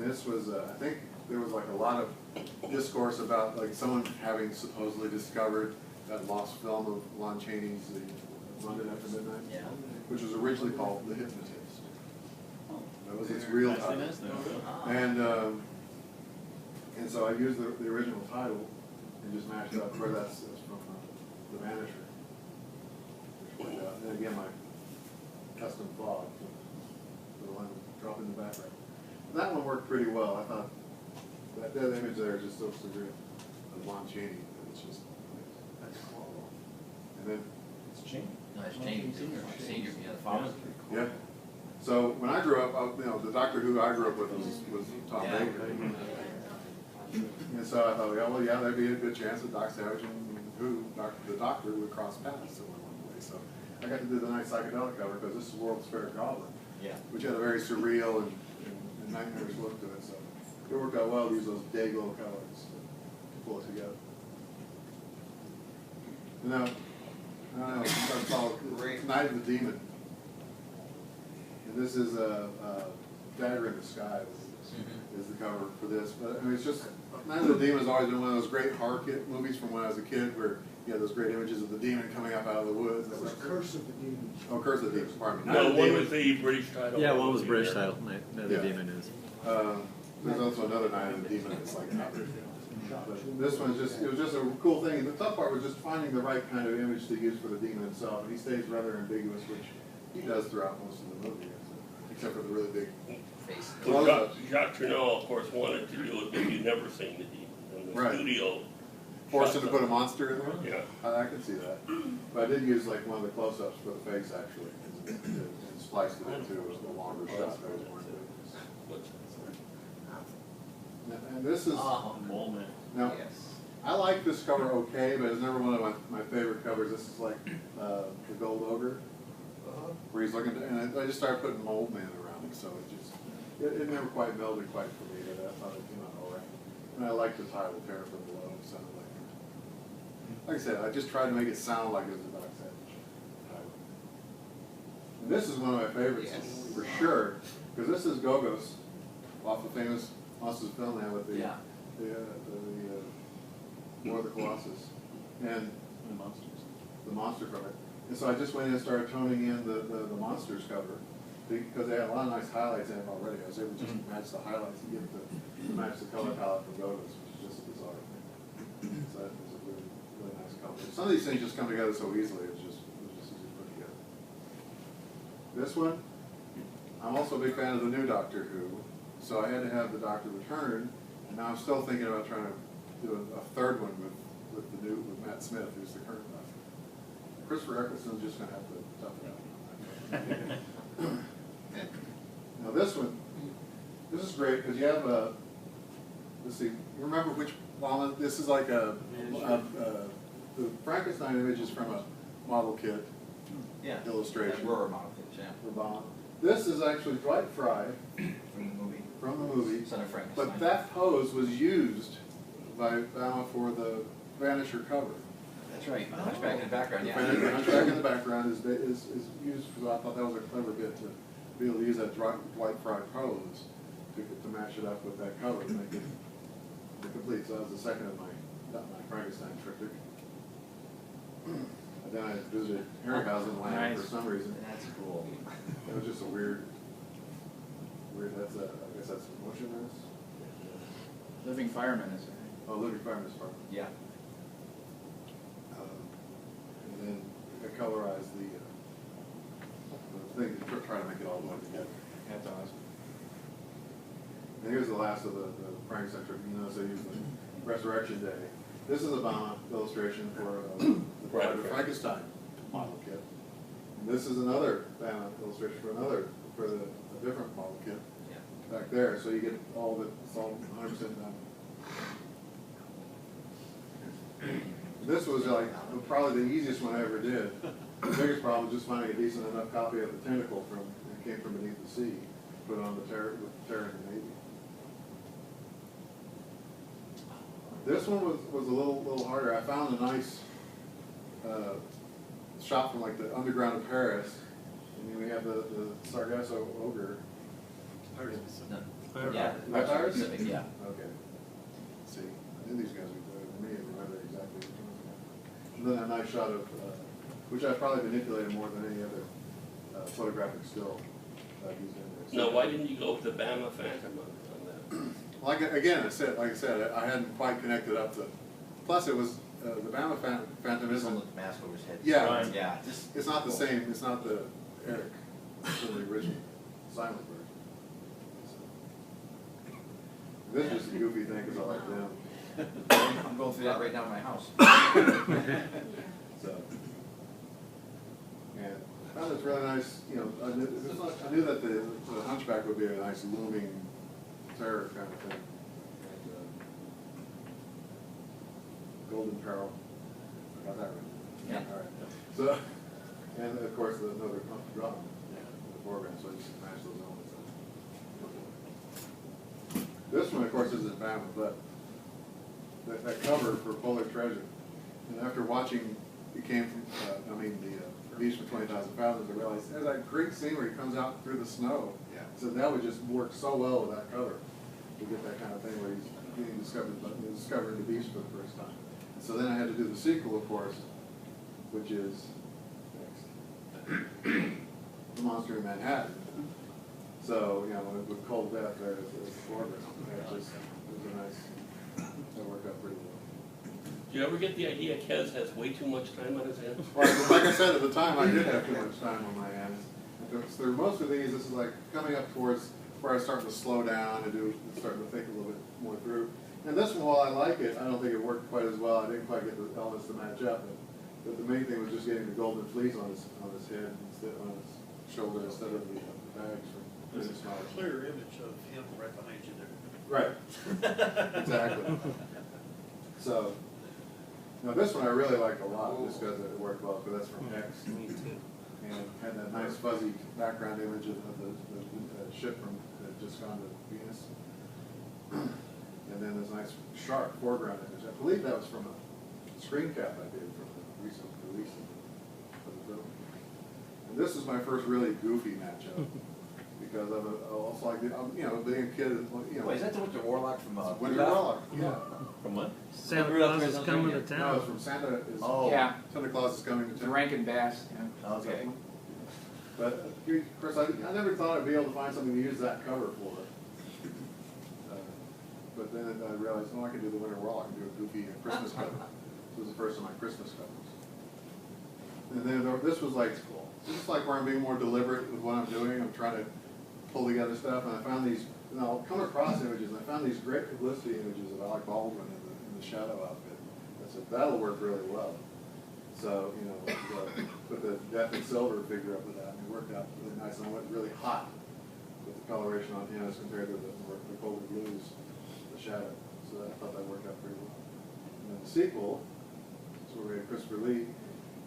this was, I think there was like a lot of discourse about like someone having supposedly discovered that lost film of Lon Chaney's The London After Midnight, Yeah. which was originally called The Hypnotist. Oh. That was its real title. Ah. And so I used the original title and just matched it up where that's from The Vanisher. Which worked out. And then again, my custom fog for the one drop in the background. That one worked pretty well. I thought that image there is just so surreal of Lon Chaney. It's just, that's cool. And then, It's Cheney. No, it's James Senior. Yeah, the father. yeah. So when I grew up, the Doctor Who I grew up with was Tom Yeah. Baker. And so I thought, yeah, well, yeah, there'd be a good chance that Doc Savage and the Doctor would cross paths in one way. So I got to do the nice psychedelic cover because this is World's Favorite Goblin, Yeah. which had a very surreal and nightmarish look to it. So it worked out well to use those day glow colors to pull it together. And now, I don't know, it's called Night of the Demon. And this is a Dagger in the Sky is the cover for this. But I mean, it's just, Night of the Demon has always been one of those great horror movies from when I was a kid where you had those great images of the demon coming up out of the woods. That was Curse of the Demon. Oh, Curse of the Demon, pardon me. No, Night of the one Demon. was the British title. Yeah, one was British title. Night of the Yeah. Demon is. There's also another Night of the Demon that's like that. But this one's just, it was just a cool thing. The tough part was just finding the right kind of image to use for the demon himself. And he stays rather ambiguous, which he does throughout most of the movie, except for the really big Face. Well, Jacques Tourneur, of course, wanted to do it, but you'd never seen the demon. And the Right. studio forced him to put a monster in there. Yeah. I can see that. But I did use like one of the close-ups for the face actually, and spliced it into a longer shot. That was more good. And this is, Oh, man. now, Yes. I like this cover okay, but it's never one of my favorite covers. This is like the Gold Ogre, where he's looking, and I just started putting Mold Man around it, so it never quite melded quite for me, but I thought it came out all right. And I like the title, Terror from Below. It sounded like I said, I just tried to make it sound like it was a Doc Savage title. And this is one of my favorites, Yes. for sure, because this is Gogos, off the famous Monsters of Filmland with the War of the Colossus, and the monster from it. And so I just went in and started toning in the monsters cover, because they had a lot of nice highlights in it already. I was able to just match the highlights and get to match the color palette from Gogos, which is just a bizarre thing. So that was a really, really nice color. Some of these things just come together so easily, it was just easy to put together. This one, I'm also a big fan of the new Doctor Who, so I had to have the Doctor return, and now I'm still thinking about trying to do a third one with Matt Smith, who's the current Doctor. Christopher Eccleston's just going to have to tough it out. Now this one, this is great because you have let's see, remember which model, this is like the Frankenstein image is from a model kit Yeah. illustration. Roar model kits, yeah. For Bond. This is actually Dwight Fry From the movie. Son of Frankenstein. but that pose was used by Bama for the Vanisher cover. That's right. Hunchback in the background, The yeah. Hunchback in the background is used, because I thought that was a clever bit to be able to use that Dwight Fry pose to match it up with that cover to make it complete. So that was the second of my Frankenstein triptych. And then I visited Harryhausen land for some reason. That's cool. It was just a weird, that's I guess that's motionless. Living Fireman is it? Oh, Living Fireman's part. Yeah. And then I colorized the thing to try to make it all blend together. That's awesome. And here's the last of the Frankenstein trip. You notice I used the Resurrection Day. This is a Bama illustration for the Bride of Frankenstein model kit. And this is another Bama illustration for a different model kit back there. So you get it's all 100% done. This was like probably the easiest one I ever did. The biggest problem was just finding a decent enough copy of the tentacle it came from beneath the sea, put on the Terror in the Navy. This one was a little harder. I found a nice shot from like the underground of Paris, and then we have the Sargasso ogre No. Yeah, That's ours? Pacific, yeah. Okay. See, I knew these guys would do it, and me, and remember exactly which ones. And then a nice shot of, which I've probably manipulated more than any other photographic still used in there. Now, why didn't you go with the Bama Phantom on that? Like I said, I hadn't quite connected up the. Plus, it was the Bama Phantom This one isn't. with the mask over his head. Yeah, Right. Yeah, just. it's not the same. It's not the Eric, it's the original silent version. So, this is just a goofy thing because I like them. I'm going through that right now in my house. So, and I found it's really nice. You know, I knew that the Hunchback would be a nice looming terror kind of thing. And, Golden Peril. I got that right. Yeah. All right. So, and of course another drum in the foreground, so I just match those elements. This one, of course, isn't Bama, but that cover for Polar Treasure. And after watching, it came from, the Beast for 20,000 Fathoms, I realized there's that great scene where he comes out through the snow. Yeah. So that would just work so well with that cover to get that kind of thing where he's being discovering the Beast for the first time. And so then I had to do the sequel, of course, which is next, The Monster in Manhattan. So, you know, with Cold Death there as the foreground, it was a nice, that worked out pretty well. Do you ever get the idea Kez has way too much time on his hands? Well, like I said, at the time, I did have too much time on my hands. Through most of these, this is like coming up towards where I start to slow down and starting to think a little bit more through. And this one, while I like it, I don't think it worked quite as well. I didn't quite get the elements to match up. But the main thing was just getting the golden fleece on his head, instead on his shoulder, instead of the bags from There's his a knowledge. clear image of him right behind you there. Right. Exactly. So, now this one I really liked a lot, just because it worked well, because that's from X. Me too. And had that nice fuzzy background image of the ship that had just gone to Venus. And then this nice sharp foreground image. I believe that was from a screen cap I did from the recent release of the film. And this is my first really goofy matchup. Because of also like, being a kid, Wait, is that the Winter Warlock from Winter Warlock, yeah. From what? Santa Santa Claus is coming to No, town. it's from Santa Oh. Yeah. Santa Claus is coming to The town. Rankin Bass, yeah. Okay. But of course, I never thought I'd be able to find something to use that cover for. But then I realized, I can do the Winter Warlock. I can do a goofy Christmas cover. This was the first of my Christmas covers. And then this was like, this is like where I'm being more deliberate with what I'm doing. I'm trying to pull together stuff, and I found these, and I'll come across images, and I found these great publicity images of Alec Baldwin in the shadow outfit. I said, that'll work really well. So, put the Death in Silver figure up with that, and it worked out really nice, and I went really hot with the coloration on him as compared to the colder blues, the shadow. So I thought that worked out pretty well. And then the sequel, so we had Christopher Lee,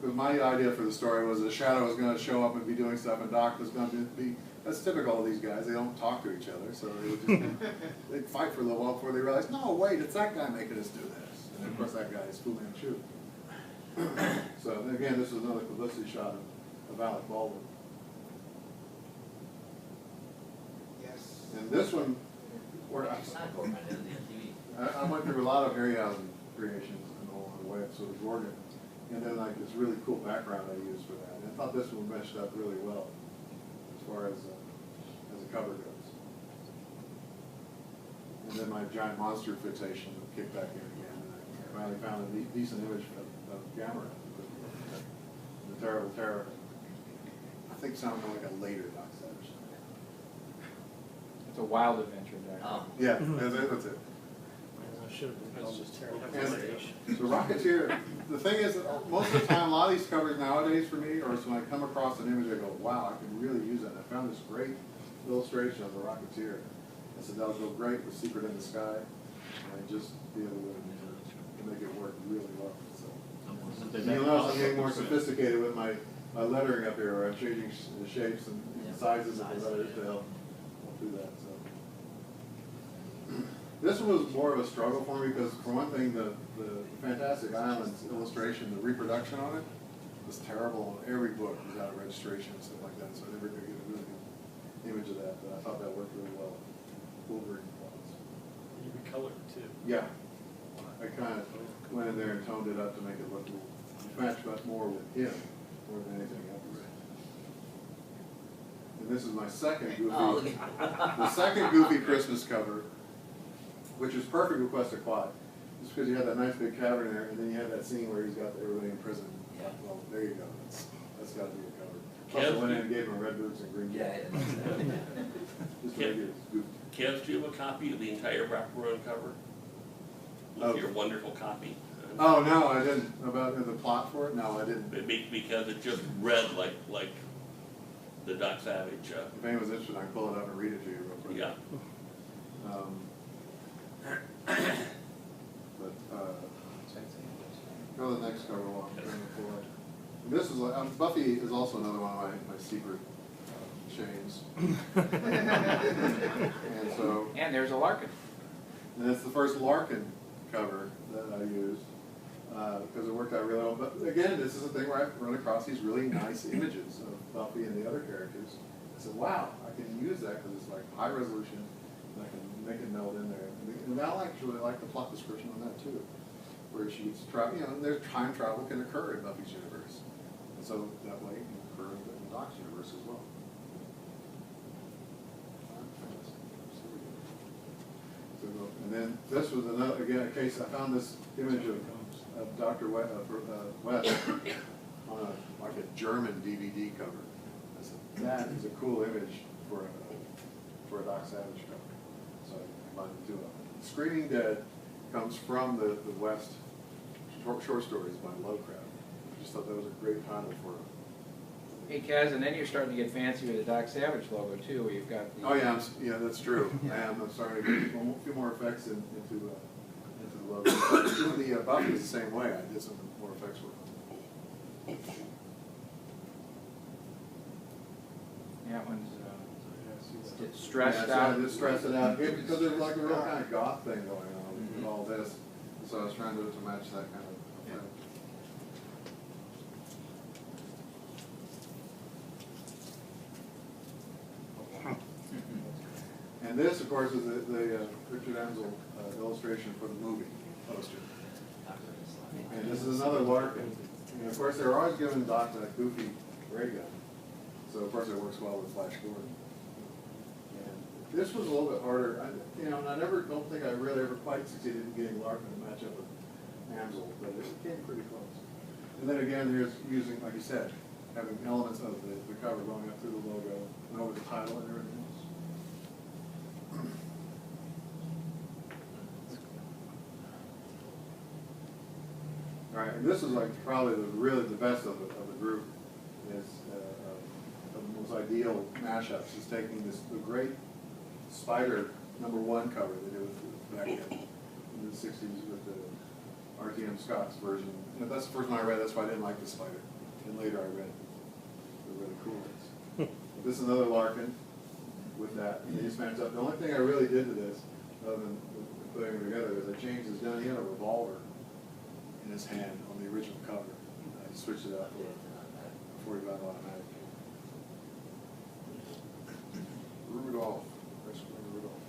because my idea for the story was the Shadow was going to show up and be doing stuff, and Doc was going to be. That's typical of these guys. They don't talk to each other, so they would just they'd fight for a little while before they realize, no, wait, it's that guy making us do this. And of course, that guy is Fu Manchu. So again, this is another publicity shot of Alec Baldwin. Yes. And this one, where I went through a lot of Harryhausen creations along the way, so the Gorgon, and then like this really cool background I used for that. And I thought this one meshed up really well as far as a cover goes. And then my giant monster fixation kicked back in again, and I finally found a decent image of Gamera, the Terrible Terror. I think it sounded like a later Doc Savage. It's a wild adventure there. Yeah, that's it. That's just terrible. And the Rocketeer, the thing is, that most of the time, a lot of these covers nowadays for me, or when I come across an image, I go, wow, I can really use that. And I found this great illustration of the Rocketeer. I said, that'll go great with Secret in the Sky. And I just be able to make it work really well. So. And you'll notice I'm getting more sophisticated with my lettering up here, where I'm changing the shapes and sizes of the letters to help do that. So. This one was more of a struggle for me because, for one thing, the Fantastic Islands illustration, the reproduction on it, was terrible. Every book was out of registration and stuff like that, so I never could get a really good image of that, but I thought that worked really well. Wolverine claws. You recolored too. Yeah. I kind of went in there and toned it up to make it look match much more with him more than anything else. And this is my second goofy, the second goofy Christmas cover, which is perfect with Quest of Quad. Just because you have that nice big cavern there, and then you have that scene where he's got everybody in prison. Yeah. Well, there you go. That's got to be a cover. Plus, I went in and gave him red boots and green. Yeah. Just to make it goofy. Kev, do you have a copy of the entire Rock Run cover? With Oh. your wonderful copy? Oh, no, I didn't. About the plot for it? No, I didn't. Because it just read like the Doc Savage. If anyone's interested, I can pull it up and read it to you real quick. Yeah. But, go to the next cover while I'm turning the floor. And this is, Buffy is also another one of my secret chains. And so, And there's a Larkin. and it's the first Larkin cover that I used, because it worked out really well. But again, this is a thing where I run across these really nice images of Buffy and the other characters. I said, wow, I can use that because it's like high resolution, and I can make it meld in there. And I actually like the plot description on that too, where she's there's time travel can occur in Buffy's universe, and so that way it can occur in Doc's universe as well. And then this was another, again, a case, I found this image of Dr. West on like a German DVD cover. I said, that is a cool image for a Doc Savage cover. So I combined the two of them. Screaming Dead comes from the West short stories by Lovecraft. I just thought that was a great title for it. Hey, Kaz, and then you're starting to get fancy with the Doc Savage logo too, where you've got the... Oh yeah, yeah, that's true. I'm starting to get a few more effects into the logo. Even the Buffy is the same way. I did some more effects work. That one's it's stressed Yeah, out. so I just stressed it out because there's like a real kind of goth thing going on with all this. So I was trying to match that kind of effect. And this, of course, is the Richard Ansel illustration for the movie poster. And this is another Larkin. And of course, they're always giving Doc that goofy ray gun. So of course, it works well with Flash Gordon. And this was a little bit harder. And I don't think I really ever quite succeeded in getting Larkin to match up with Ansel, but it came pretty close. And then again, there's using, like you said, having elements of the cover going up through the logo and over the title and everything else. All right, and this is like probably really the best of the group. Is the most ideal mashups is taking the great Spider #1 cover they did back in the '60s with the RTM Scott's version. And that's the first one I read. That's why I didn't like the Spider. And later I read the really cool ones. This is another Larkin with that. And they just matched up. The only thing I really did to this, other than putting them together, is I changed his gun. He had a revolver in his hand on the original cover. I switched it out for a 45 automatic. Rudolph. Rudolph.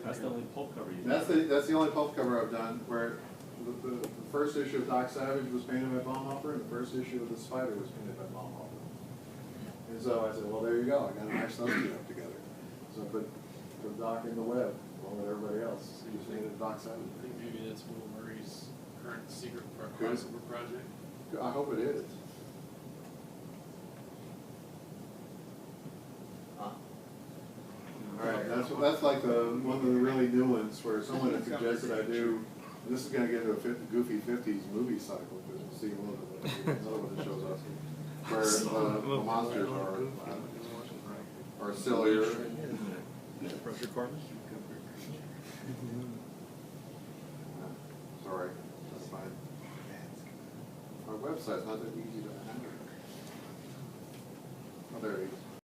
That's the only pulp cover you That's the only pulp cover I've done where the first issue of Doc Savage was painted by Baumhopper and the first issue of The Spider was painted by Baumhopper. And so I said, well, there you go. I got to match those two up together. So I put Doc in the web along with everybody else. He just painted Doc Savage. I think maybe that's Will Murray's current secret Good. crossover project. I hope it is. All right, that's like one of the really new ones where someone had suggested I do. And this is going to get into a goofy '50s movie cycle because we'll see another one that shows up where the monsters are sillier. Pressure Corman? Sorry, that's fine. Our website's not that easy to handle. Oh, there it is.